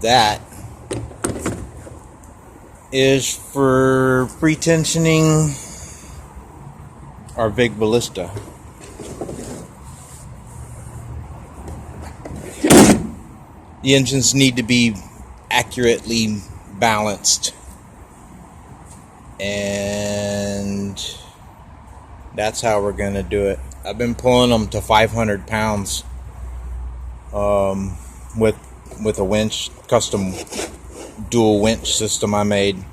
That is for pre-tensioning our VIG Ballista. The engines need to be accurately balanced, and that's how we're gonna do it. I've been pulling them to 500 pounds with a winch, custom dual winch system I made.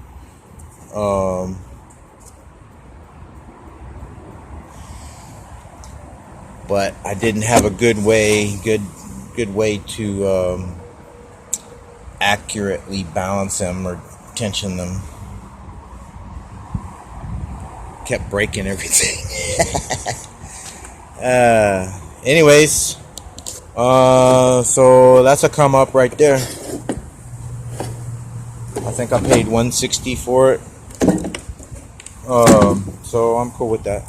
But I didn't have a good way to accurately balance them or tension them. Kept breaking everything. Anyways, so that's a come up right there. I think I paid $160 for it. So I'm cool with that.